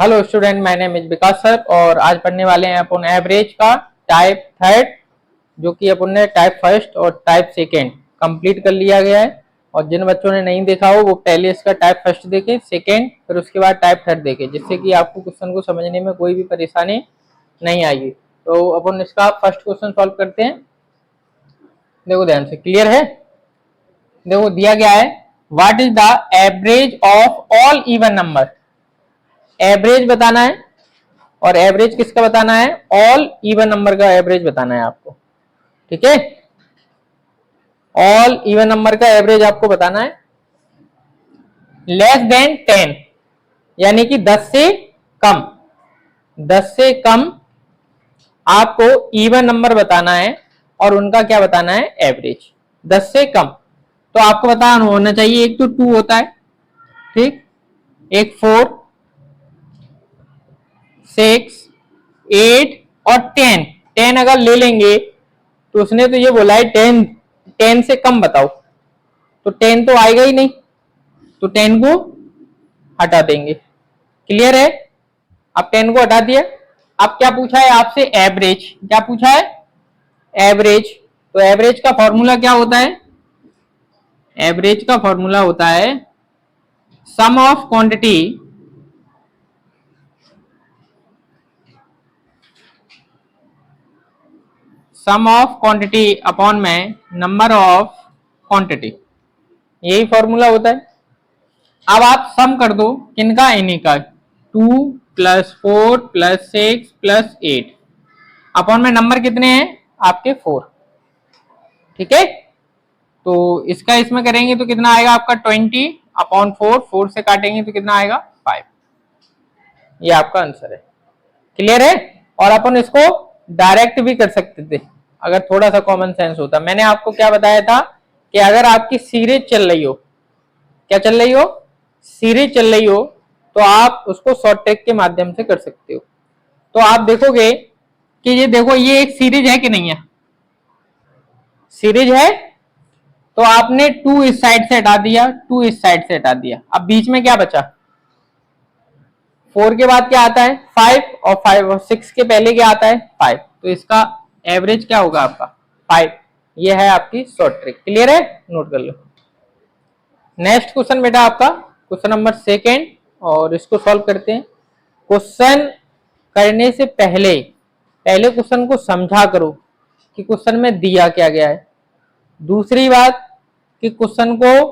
Hello student, my name is Vikas sir और आज पढ़ने वाले हैं अपन एवरेज का टाइप थर्ड, जो कि अपन ने टाइप फर्स्ट और टाइप सेकेंड कंप्लीट कर लिया गया है। और जिन बच्चों ने नहीं देखा हो वो पहले इसका टाइप फर्स्ट देखे, सेकेंड, फिर उसके बाद टाइप थर्ड देखे, जिससे कि आपको क्वेश्चन को समझने में कोई भी परेशानी नहीं आएगी। तो अपन इसका फर्स्ट क्वेश्चन सॉल्व करते हैं। देखो ध्यान से, क्लियर है? देखो दिया गया है, what is the average of all even number. Average बताना है, और एवरेज किसका बताना है? ऑल इवन नंबर का एवरेज बताना है आपको। ठीक है, ऑल इवन नंबर का एवरेज आपको बताना है। लेस देन 10 यानी कि 10 से कम, 10 से कम आपको इवन नंबर बताना है और उनका क्या बताना है? एवरेज। 10 से कम तो आपको बताना होना चाहिए, एक तो 2 होता है, ठीक, एक 4, 6, 8 और 10। 10 अगर ले लेंगे तो उसने तो ये बोला है 10 से कम बताओ, तो 10 तो आएगा ही नहीं, तो 10 को हटा देंगे। क्लियर है? अब 10 को हटा दिया। अब क्या पूछा है आपसे? एवरेज। क्या पूछा है? एवरेज। तो एवरेज का फॉर्मूला क्या होता है? एवरेज का फॉर्मूला होता है सम ऑफ क्वांटिटी अपॉन में नंबर ऑफ क्वांटिटी, यही फॉर्मूला होता है। अब आप सम कर दो किनका? इन्हीं का, 2 + 4 + 6 + 8 अपॉन में नंबर कितने हैं आपके? 4। ठीक है, तो इसका इसमें करेंगे तो कितना आएगा आपका? 20 अपॉन 4, 4 से काटेंगे तो कितना आएगा? 5। ये आपका आंसर है। क्लियर है? और अपन इसको डायरेक्ट भी कर सकते थे अगर थोड़ा सा कॉमन सेंस होता। मैंने आपको क्या बताया था कि अगर आपकी सीरीज चल रही हो, क्या चल रही हो? सीरीज चल रही हो, तो आप उसको शॉर्ट ट्रिक के माध्यम से कर सकते हो। तो आप देखोगे कि ये देखो, ये एक सीरीज है कि नहीं है? सीरीज है, तो आपने 2 इस साइड से हटा दिया, 2 इस साइड से हटा दिया, अब बीच में क्या बचा? 4 के बाद क्या आता है? 5, और 5 और 6 के पहले क्या आता है? 5। तो इसका एवरेज क्या होगा आपका? 5। ये है आपकी शॉर्ट ट्रिक। क्लियर है? नोट कर लो। नेक्स्ट क्वेश्चन बेटा आपका क्वेश्चन नंबर सेकेंड, और इसको सॉल्व करते हैं। क्वेश्चन करने से पहले पहले क्वेश्चन को समझा करो कि क्वेश्चन में दिया क्या गया है। दूसरी बात कि क्वेश्चन को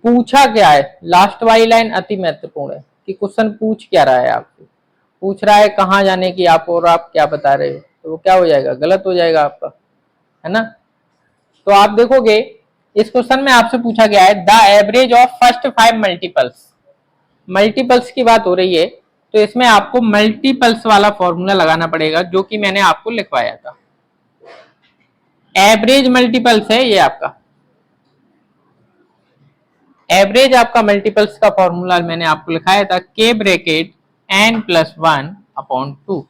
पूछा क्या है। लास्ट वाली लाइन अति महत्वपूर्ण है कि क्वेश्चन पूछ क्या रहा है आपको। पूछ रहा है कहाँ जाने की आप, और आप क्या बता रहे हो, तो वो क्या हो जाएगा? गलत हो जाएगा आपका, है ना? तो आप देखोगे इस क्वेश्चन में आपसे पूछा गया है the average of first 5 multiples. Multiples की बात हो रही है, तो इसमें आपको मल्टीपल्स वाला फॉर्मूला लगाना पड़ेगा, जो कि मैंने आपको लिखवाया था। एवरेज मल्टीपल्स है ये आपका। एवरेज आपका मल्टीपल्स का फॉर्मूला मैंने आपको लिखाया था, k ब्रैकेट n+1 अपॉन 2।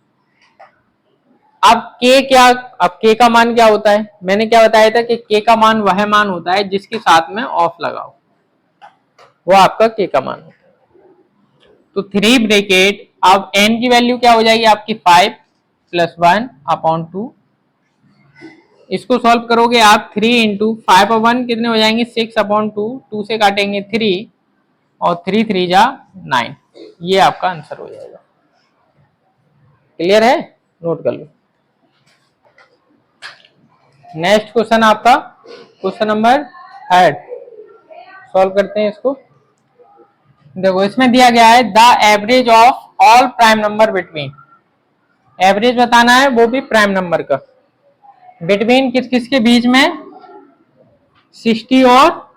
अब k क्या? अब k का मान क्या होता है? मैंने क्या बताया था कि k का मान वह मान होता है जिसके साथ में ऑफ लगाओ, वो आपका k का मान होता है। तो 3 ब्रैकेट, अब n की वैल्यू क्या हो जाएगी आपकी? 5 + 1 अपॉन 2। इसको सॉल्व करोगे आप, 3 इंटू 5 और 1 कितने हो जाएंगे? 6 अपॉन 2, 2 से काटेंगे 3 और 3 3 जा 9। ये आपका आंसर हो जाएगा। क्लियर है? नोट कर लो। नेक्स्ट क्वेश्चन आपका क्वेश्चन नंबर थर्ड, सॉल्व करते हैं इसको। देखो इसमें दिया गया है the average of all prime number between. Average बताना है, वो भी प्राइम नंबर का। बिटवीन किस किस के बीच में? 60 और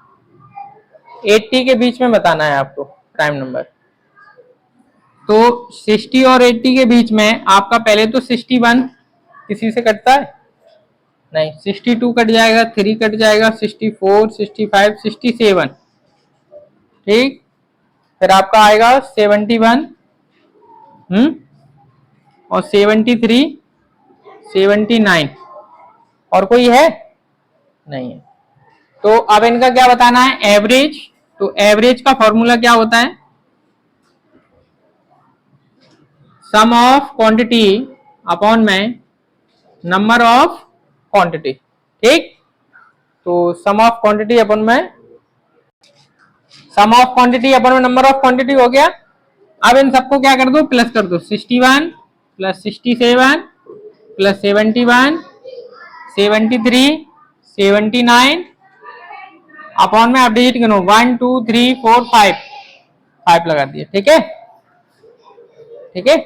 80 के बीच में बताना है आपको प्राइम नंबर। तो 60 और 80 के बीच में आपका पहले तो 61 किसी से कटता है नहीं, 62 कट जाएगा, 3 कट जाएगा, 64, 65, 67, ठीक। फिर आपका आएगा 71, और 73, 79, और कोई है? नहीं है। तो अब इनका क्या बताना है? एवरेज। तो एवरेज का फॉर्मूला क्या होता है? सम ऑफ क्वांटिटी अपॉन में नंबर ऑफ क्वांटिटी। ठीक, तो सम ऑफ क्वांटिटी अपन में नंबर ऑफ क्वांटिटी हो गया। अब इन सबको क्या कर दो, प्लस कर दो। 61 प्लस 67 प्लस 71 73 79 अपॉन में आप डिजिट गिनो 1 2 3 4 5 लगा दिए। ठीक है, ठीक है।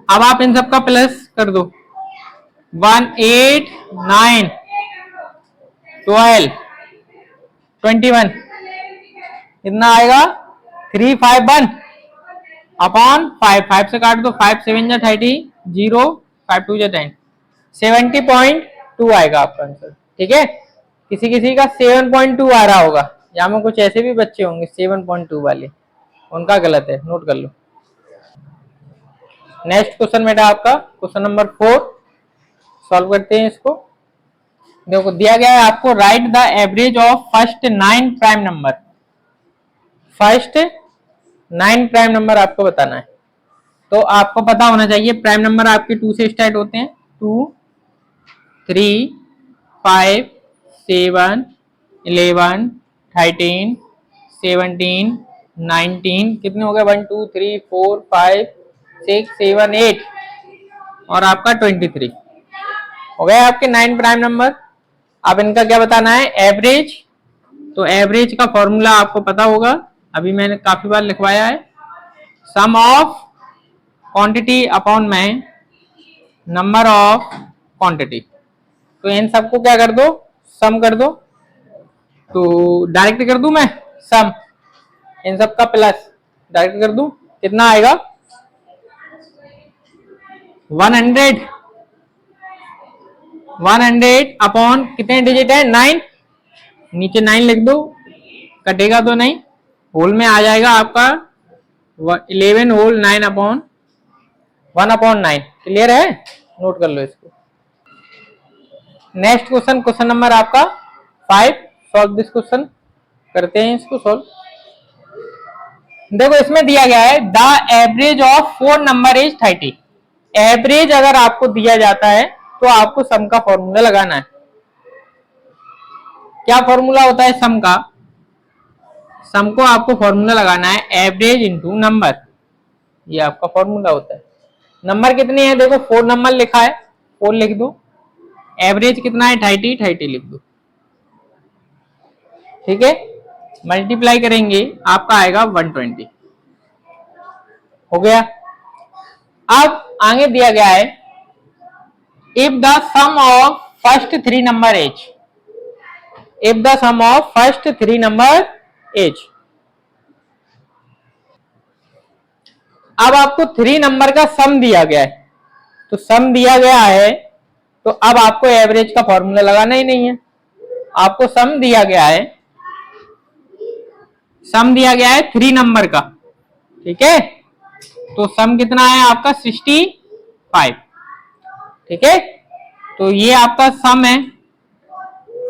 अब आप इन सबका प्लस कर दो। 1 8 9 12 21 कितना आएगा 351 अपॉन 5 से काट दो। 5 7 जा 30 0 5 2 जा 10 70.2 आएगा आपका आंसर। ठीक है, किसी किसी का 7.2 आ रहा होगा, यहाँ में कुछ ऐसे भी बच्चे होंगे 7.2 वाले, उनका गलत है, नोट कर लो। नेक्स्ट क्वेश्चन बेटा आपका क्वेश्चन नंबर 4 सॉल्व करते हैं इसको। देखो दिया गया है आपको, right the average of first 9 prime number. First 9 prime number आपको बताना है। तो आपको पता होना चाहिए प्राइम नंबर आपके 2 से स्टार्ट होते हैं। 2 3 5 7 11 13 17 19 कितने हो गए 1 2 3 4 5 6 7 8 और आपका 23 हो गए आपके 9 प्राइम नंबर। अब इनका क्या बताना है, एवरेज। तो एवरेज का फॉर्मूला आपको पता होगा, अभी मैंने काफी बार लिखवाया है। सम ऑफ क्वांटिटी अपॉन में नंबर ऑफ क्वांटिटी। तो इन सबको क्या कर दो, सम कर दो। तो डायरेक्ट कर दूं मैं सम, इन सबका प्लस डायरेक्ट कर दूं, कितना आएगा 100 अपॉन कितने डिजिट है 9, नीचे 9 लिख दो, कटेगा तो नहीं, होल में आ जाएगा आपका 11 होल 9 अपॉन 1/9। क्लियर है, नोट कर लो इसको। नेक्स्ट क्वेश्चन, क्वेश्चन नंबर आपका 5, सॉल्व दिस क्वेश्चन। करते हैं इसको सॉल्व। देखो इसमें दिया गया है the average of 4 number is 30। Average अगर आपको दिया जाता है तो आपको सम का फॉर्मूला लगाना है। क्या फॉर्मूला होता है सम का, सम को आपको फॉर्मूला लगाना है एवरेज इनटू नंबर, ये आपका फॉर्मूला होता है। नंबर कितने हैं, देखो 4 नंबर लिखा है, 4 लिख दो। एवरेज कितना है 30 लिख दो। ठीक है, मल्टीप्लाई करेंगे आपका आएगा 120। हो गया। अब आगे दिया गया है if the sum of first 3 number is, if the sum of first 3 number is. अब आपको 3 नंबर का सम दिया गया है, तो सम दिया गया है तो अब आपको एवरेज का फॉर्मूला लगाना ही नहीं है। आपको सम दिया गया है, सम दिया गया है 3 नंबर का। ठीक है, तो सम कितना है आपका 65। ठीक है, तो ये आपका सम है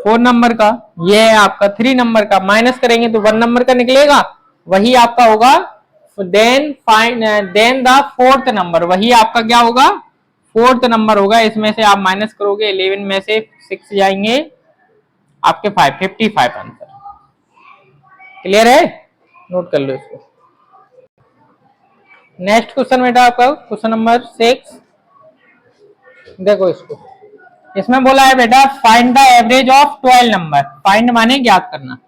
4 नंबर का, ये है आपका 3 नंबर का। माइनस करेंगे तो 1 नंबर का निकलेगा, वही आपका होगा। देन द 4th नंबर, वही आपका क्या होगा 4th नंबर होगा। इसमें से आप माइनस करोगे 11 में से 6 जाएंगे आपके 55 आंसर। क्लियर है, नोट कर लो इसको। नेक्स्ट क्वेश्चन बेटा आपका क्वेश्चन नंबर 6। देखो इसको, इसमें बोला है बेटा find the average of 12 number. Find माने ज्ञात करना,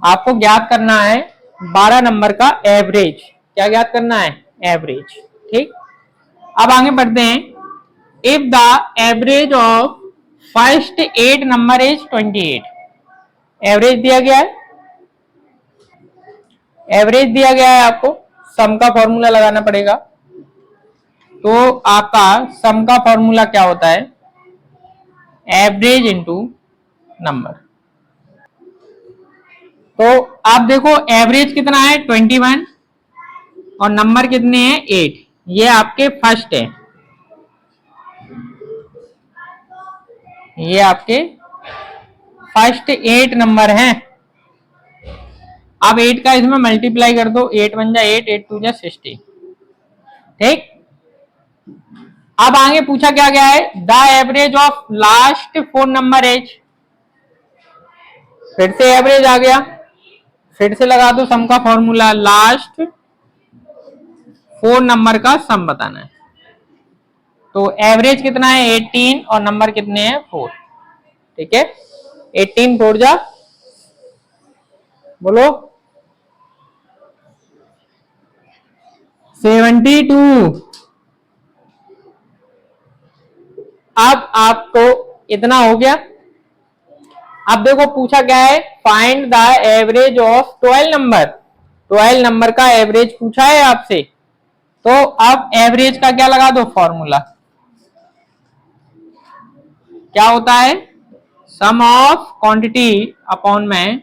आपको ज्ञात करना है 12 नंबर का एवरेज। क्या ज्ञात करना है, एवरेज। ठीक, अब आगे बढ़ते हैं। If the average of first 8 number is 28। Average दिया गया है, एवरेज दिया गया है आपको, सम का फॉर्मूला लगाना पड़ेगा। तो आपका सम का फॉर्मूला क्या होता है, एवरेज इनटू नंबर। तो आप देखो एवरेज कितना है 21 और नंबर कितने हैं 8, ये आपके फर्स्ट है, ये आपके फर्स्ट 8 नंबर हैं। अब 8 का इसमें मल्टीप्लाई कर दो, 8 1 जा 8, 8 2 जा 60। ठीक, अब आगे पूछा क्या गया है, the average of last 4 number is. फिर से एवरेज आ गया, फिर से लगा दो सम का फॉर्मूला, लास्ट 4 नंबर का सम बताना है। तो एवरेज कितना है 18 और नंबर कितने हैं 4। ठीक है, 18 4 जा, बोलो 72। अब आपको इतना हो गया। अब देखो पूछा क्या है, find the average of 12 number. 12 number का एवरेज पूछा है आपसे, तो अब एवरेज का क्या लगा दो फॉर्मूला, क्या होता है, सम ऑफ क्वांटिटी अपॉन में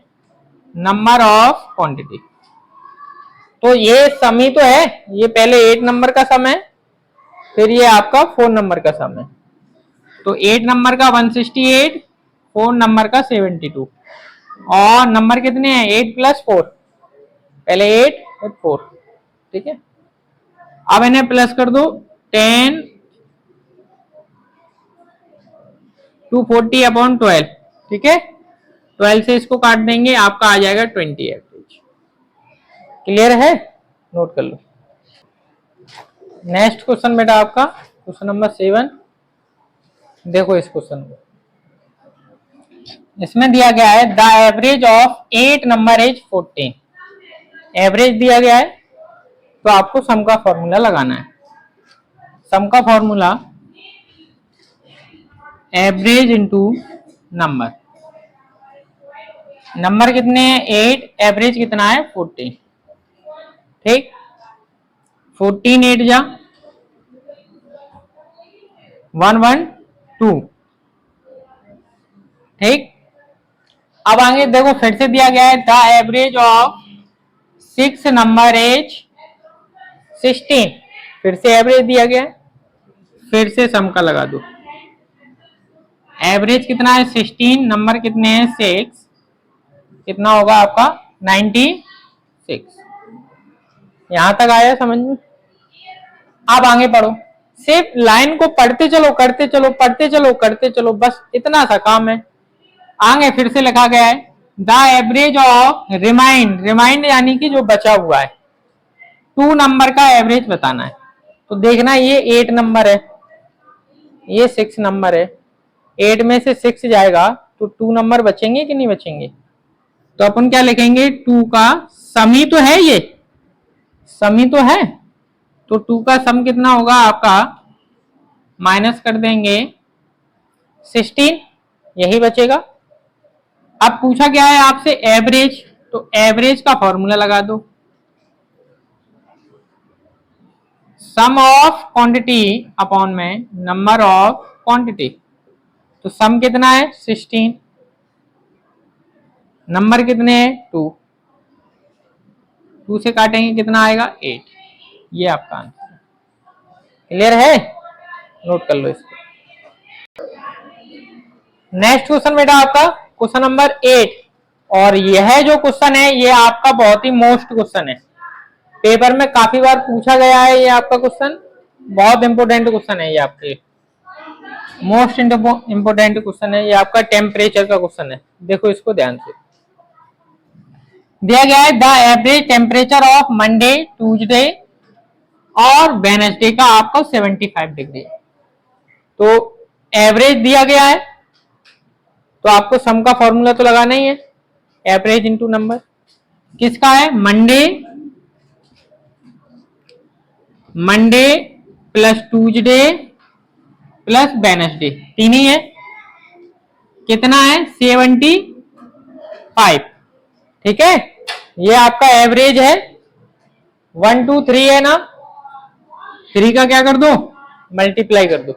नंबर ऑफ क्वांटिटी। तो ये सम ही तो है, ये पहले 8 नंबर का सम है, फिर ये आपका 4 नंबर का सम है। तो 8 नंबर का 168, 4 नंबर का 72, और नंबर कितने हैं 8 प्लस 4, पहले 8 फिर 4। ठीक है, अब इन्हें प्लस कर दो, 10 240 अपॉन 12। ठीक है, 12 से इसको काट देंगे, आपका आ जाएगा 20 एवरेज। क्लियर है, नोट कर लो। नेक्स्ट क्वेश्चन बेटा आपका क्वेश्चन नंबर 7। देखो इस क्वेश्चन को, इसमें दिया गया है the average of 8 number is 14। Average दिया गया है, तो आपको सम का फॉर्मूला लगाना है। सम का formula average into number. Number कितने हैं 8, एवरेज कितना है 14। ठीक, 14 8 जा 112। ठीक, अब आगे देखो फिर से दिया गया है the average of 6 number is 16। फिर से एवरेज दिया गया है, फिर से सम का लगा दो। एवरेज कितना है 16, नंबर कितने हैं 6, कितना होगा आपका 96। यहां तक आया समझ में। अब आगे पढ़ो, सिर्फ लाइन को पढ़ते चलो, करते चलो, पढ़ते चलो, करते चलो, बस इतना सा काम है। आगे फिर से लिखा गया है the average of remind. Remind यानी कि जो बचा हुआ है, 2 नंबर का एवरेज बताना है। तो देखना ये 8 नंबर है, ये 6 नंबर है, 8 में से 6 जाएगा तो 2 नंबर बचेंगे कि नहीं बचेंगे। तो अपन क्या लिखेंगे, 2 का सम ही तो है, ये सम ही तो है, तो 2 का सम कितना होगा आपका, माइनस कर देंगे 16, यही बचेगा। अब पूछा गया है आपसे एवरेज, तो एवरेज का फॉर्मूला लगा दो, सम ऑफ क्वांटिटी अपॉन में नंबर ऑफ क्वांटिटी। तो सम कितना है 16, नंबर कितने हैं 2, 2 से काटेंगे कितना आएगा 8। ये आपका आंसर। क्लियर है, नोट कर लो इसको। नेक्स्ट क्वेश्चन बेटा आपका क्वेश्चन नंबर 8, और यह जो क्वेश्चन है ये आपका बहुत ही मोस्ट क्वेश्चन है, पेपर में काफी बार पूछा गया है। ये आपका क्वेश्चन बहुत इंपोर्टेंट क्वेश्चन है, ये आपके मोस्ट इंपोर्टेंट क्वेश्चन है, ये आपका टेम्परेचर का क्वेश्चन है। देखो इसको ध्यान से, दिया गया है the average temperature of Monday, Tuesday और वेडनेसडे का आपका 75 डिग्री। तो एवरेज दिया गया है, तो आपको सम का फॉर्मूला तो लगाना ही है, एवरेज इंटू नंबर। किसका है, Monday, Monday plus Tuesday plus Wednesday, 3 ही है, कितना है 75। ठीक है, ये आपका एवरेज है। 1 2 3 है ना, 3 का क्या कर दो, मल्टीप्लाई कर दो।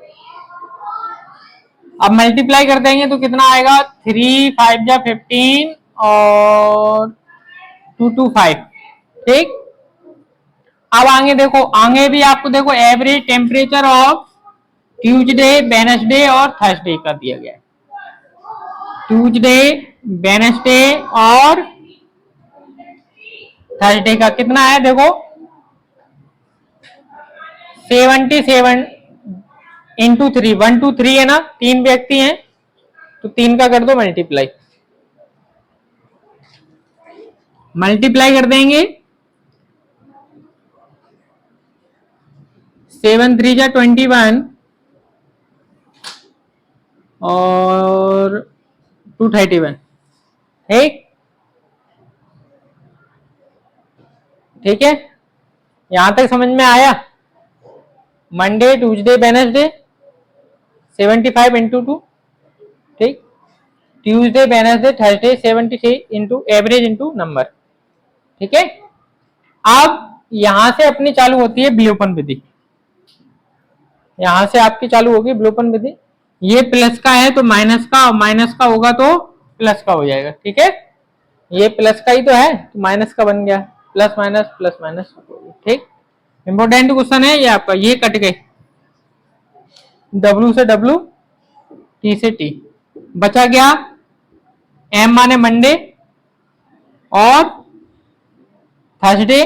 अब मल्टीप्लाई कर देंगे तो कितना आएगा, 3 5 जा 15 और 2 2 5। ठीक, अब आगे देखो, आगे भी आपको देखो average temperature of Tuesday, Wednesday और थर्सडे का दिया गया है। ट्यूसडे, वेडनेसडे और थर्सडे का कितना है देखो 77 इंटू 3, 1 2 3 है ना, 3 व्यक्ति हैं तो 3 का कर दो मल्टीप्लाई, कर देंगे 7 3 जा 21 और 231। ठीक है, यहां तक समझ में आया। मंडे ट्यूसडे वेडनेसडे 75 इंटू 2, ठीक, Tuesday Wednesday Thursday 73 into average into number. ठीक है, अब यहां से अपनी चालू होती है विलोपन विधि, यहां से आपकी चालू होगी विलोपन विधि। ये प्लस का है तो माइनस का, और माइनस का होगा तो प्लस का हो जाएगा। ठीक है, ये प्लस का ही तो है तो माइनस का बन गया, प्लस माइनस। ठीक, इंपोर्टेंट क्वेश्चन है ये आपका। ये कट गए, W से W, T से T, बचा गया M माने मंडे और थर्सडे,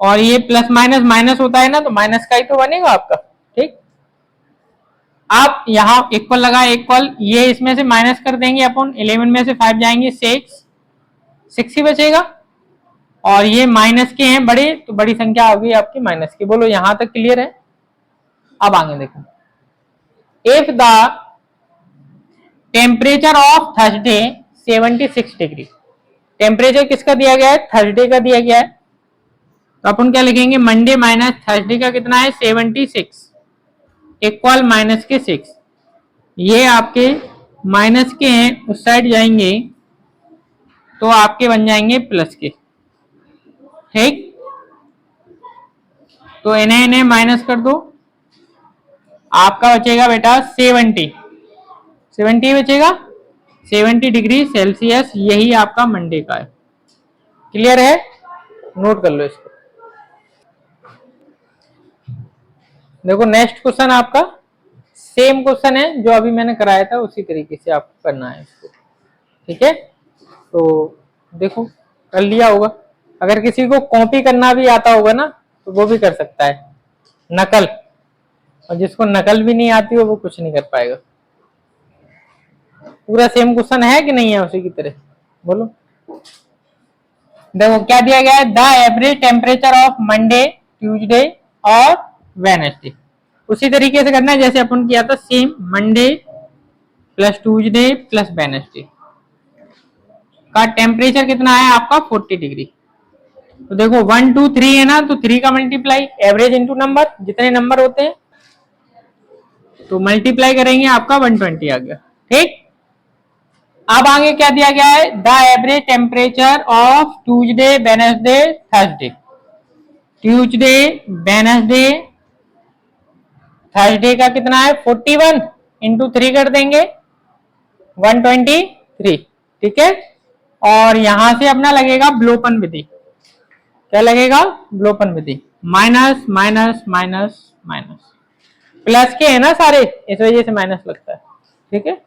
और ये प्लस माइनस माइनस होता है ना तो माइनस का ही तो बनेगा आपका। ठीक, आप यहां इक्वल लगा, इक्वल, ये इसमें से माइनस कर देंगे अपन, 11 में से 5 जाएंगे 6 ही बचेगा, और ये माइनस के हैं बड़े तो बड़ी संख्या होगी आपकी माइनस की। बोलो यहां तक क्लियर है। अब आगे देखो, if the temperature of Thursday 76 degree, temperature किसका दिया गया है, थर्सडे का दिया गया है, तो अपन क्या लिखेंगे, मंडे माइनस थर्सडे का कितना है 76 इक्वल माइनस के 6, ये आपके माइनस के हैं उस साइड जाएंगे तो आपके बन जाएंगे प्लस के। ठीक, तो इन्हें माइनस कर दो, आपका बचेगा बेटा 70 बचेगा, 70 डिग्री सेल्सियस, यही आपका मंडे का है। क्लियर है, नोट कर लो इसको। देखो नेक्स्ट क्वेश्चन आपका सेम क्वेश्चन है जो अभी मैंने कराया था, उसी तरीके से आपको करना है इसको। ठीक है, तो देखो कर लिया होगा। अगर किसी को कॉपी करना भी आता होगा ना तो वो भी कर सकता है, नकल, और जिसको नकल भी नहीं आती हो वो कुछ नहीं कर पाएगा। पूरा सेम क्वेश्चन है कि नहीं है उसी की तरह, बोलो। देखो क्या दिया गया है, the average temperature of Monday Tuesday और वेडनेसडे, उसी तरीके से करना है जैसे अपन किया था same, Monday plus Tuesday plus Wednesday का टेम्परेचर कितना है आपका 40 डिग्री। तो देखो 1 2 3 है ना, तो 3 का मल्टीप्लाई, एवरेज इंटू नंबर, जितने नंबर होते हैं तो मल्टीप्लाई करेंगे, आपका 120 आ गया। ठीक, अब आगे क्या दिया गया है, the average temperature of Tuesday Wednesday Thursday, Tuesday Wednesday Thursday का कितना है 41 इंटू 3 कर देंगे 123। ठीक है, और यहां से अपना लगेगा विलोपन विधि। क्या लगेगा, विलोपन विधि, minus minus minus minus, plus के है ना सारे, इस वजह से माइनस लगता है। ठीक है,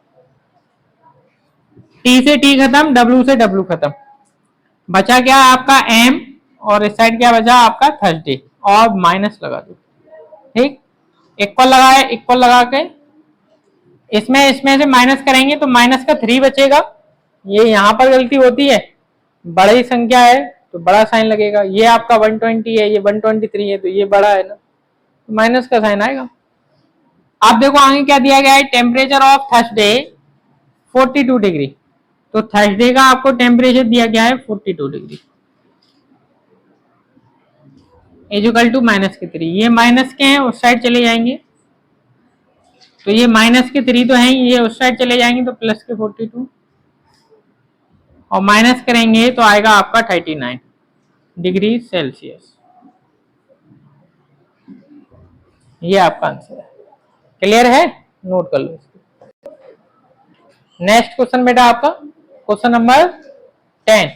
T से T खत्म, W से W खत्म, बचा क्या आपका M, और इस साइड क्या बचा आपका थर्सडे, और माइनस लगा दो। ठीक, इक्वल लगाए, इक्वल लगा के इसमें से माइनस करेंगे तो माइनस का 3 बचेगा। ये यहां पर गलती होती है, बड़ी संख्या है तो बड़ा साइन लगेगा, ये आपका 120 है, ये 123 है तो ये बड़ा है ना, तो माइनस का साइन आएगा। आप देखो आगे क्या दिया गया है, टेम्परेचर ऑफ थर्सडे 42 डिग्री, तो थर्सडे का आपको टेम्परेचर दिया गया है 42 डिग्री इक्वल टू माइनस के 3, ये माइनस के हैं उस साइड चले जाएंगे तो ये माइनस के 3 तो हैं, ये उस साइड चले जाएंगे तो प्लस के 42, और माइनस करेंगे तो आएगा आपका 39 डिग्री सेल्सियस। ये आपका आंसर है। क्लियर है, नोट कर लो इसको। नेक्स्ट क्वेश्चन बेटा आपका क्वेश्चन नंबर 10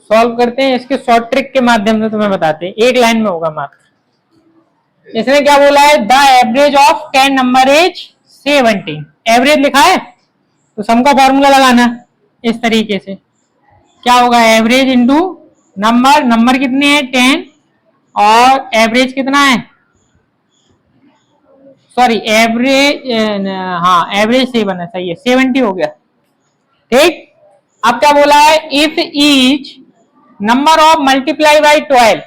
सॉल्व करते हैं, इसके शॉर्ट ट्रिक के माध्यम से तुम्हें बताते हैं, एक लाइन में होगा मात्र। इसने क्या बोला है, the average of 10 number is 17, average लिखा है तो सम का फॉर्मूला लगाना इस तरीके से, क्या होगा एवरेज इंटू नंबर कितने हैं 10 और एवरेज कितना है, सॉरी एवरेज, हाँ एवरेज 7 है, सही है 70 हो गया। ठीक, अब क्या बोला है, if each number of multiply by 12,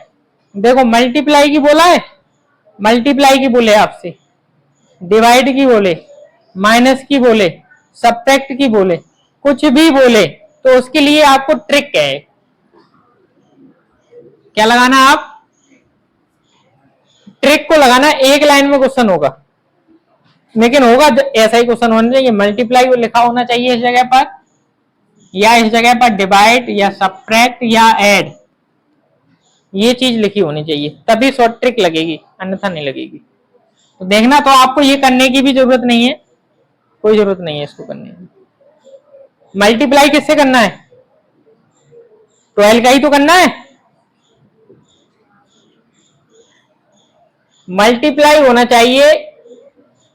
देखो मल्टीप्लाई की बोला है, मल्टीप्लाई की बोले आपसे, डिवाइड की बोले, माइनस की बोले, सब्ट्रैक्ट की बोले, कुछ भी बोले तो उसके लिए आपको ट्रिक है, क्या लगाना, आप ट्रिक को लगाना। एक लाइन में क्वेश्चन होगा, लेकिन होगा ऐसा ही क्वेश्चन होना चाहिए, मल्टीप्लाई को लिखा होना चाहिए इस जगह पर, या इस जगह पर डिवाइड या सब्ट्रैक्ट या ऐड, ये चीज लिखी होनी चाहिए, तभी शॉर्ट ट्रिक लगेगी, अन्यथा नहीं लगेगी। तो देखना, तो आपको ये करने की भी जरूरत नहीं है, कोई जरूरत नहीं है इसको करने की। मल्टीप्लाई किससे करना है, 12 का ही तो करना है। मल्टीप्लाई होना चाहिए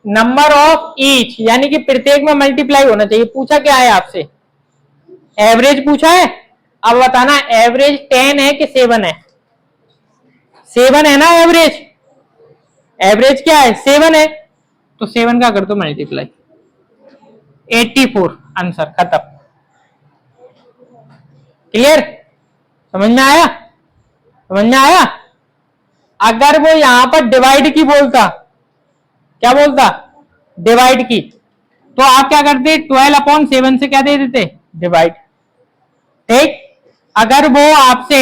नंबर ऑफ ईच, यानी कि प्रत्येक में मल्टीप्लाई होना चाहिए। पूछा क्या है आपसे, एवरेज पूछा है, अब बताना एवरेज 10 है कि 7 है, 7 है ना एवरेज, एवरेज क्या है 7 है, तो 7 का कर दो मल्टीप्लाई, 84 आंसर, खत्म। क्लियर, समझ में आया, समझ में आया। अगर वो यहां पर डिवाइड की बोलता, क्या बोलता, डिवाइड की, तो आप क्या करते, 12/7 से क्या दे देते, डिवाइड। ठीक, अगर वो आपसे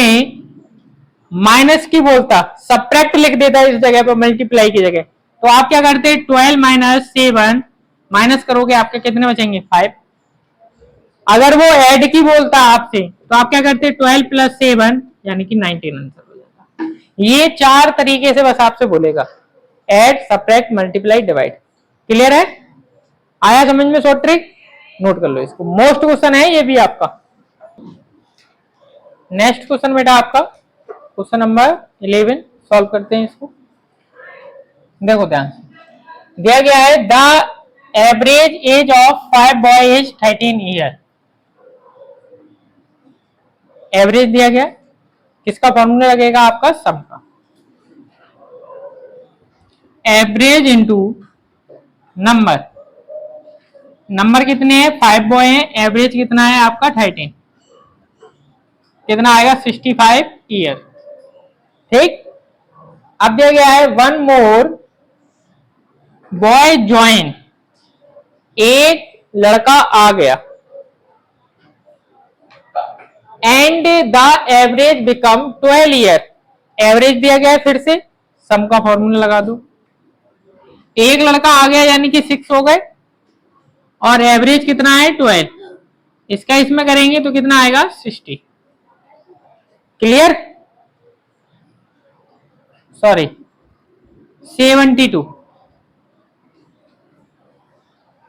माइनस की बोलता, सब्ट्रैक्ट लिख देता इस जगह पर मल्टीप्लाई की जगह, तो आप क्या करते, 12 - 7 माइनस करोगे, आपके कितने बचेंगे 5। अगर वो ऐड की बोलता आपसे, तो आप क्या करते, 12 + 7 यानी कि 19 आंसर हो जाता। ये 4 तरीके से बस आपसे बोलेगा, add, subtract, multiply, divide. Clear है, आया समझ में शॉर्ट ट्रिक, नोट कर लो इसको, मोस्ट क्वेश्चन है ये भी आपका। नेक्स्ट क्वेश्चन बेटा आपका क्वेश्चन नंबर 11, सॉल्व करते हैं इसको। देखो ध्यान से, दिया गया है the average age of 5 boy is 13 year. Average दिया गया, किसका फॉर्मूला लगेगा, आपका सम का, एवरेज इंटू नंबर, नंबर कितने हैं 5 बॉय हैं, एवरेज कितना है आपका 13, कितना आएगा 65 ईयर। ठीक, अब दिया गया है 1 मोर बॉय ज्वाइन, एक लड़का आ गया, and the average become 12 year. Average दिया गया है, फिर से सम का फॉर्मूला लगा दो, एक लड़का आ गया यानी कि 6 हो गए, और एवरेज कितना है 12, इसका इसमें करेंगे तो कितना आएगा 60। Clear, sorry 72।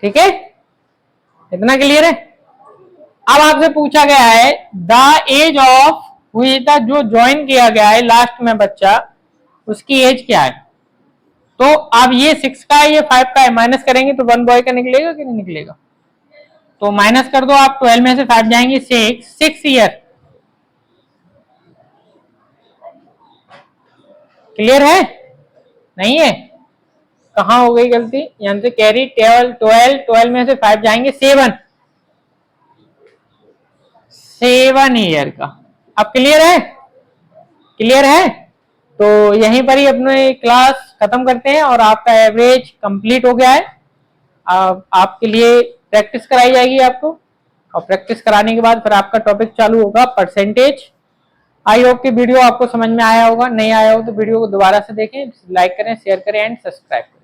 ठीक है, इतना क्लियर है। अब आपसे पूछा गया है द एज ऑफ हुई था, जो ज्वाइन किया गया है लास्ट में बच्चा, उसकी एज क्या है। तो अब ये 6 का है, ये 5 का है, माइनस करेंगे तो 1 बॉय का निकलेगा कि नहीं निकलेगा, तो माइनस कर दो आप, 12 में से 5 जाएंगे 6 ईयर। क्लियर है, नहीं है, कहां हो गई गलती, यहां से कैरी 12 में से 5 जाएंगे 7 ईयर का। अब क्लियर है, क्लियर है। तो यहीं पर ही अपने क्लास खत्म करते हैं, और आपका एवरेज कंप्लीट हो गया है। आपके लिए प्रैक्टिस कराई जाएगी आपको, और प्रैक्टिस कराने के बाद फिर आपका टॉपिक चालू होगा परसेंटेज। आई होप कि वीडियो आपको समझ में आया होगा, नहीं आया हो तो वीडियो को दोबारा से देखें, लाइक करें, शेयर करें एंड सब्सक्राइब करें।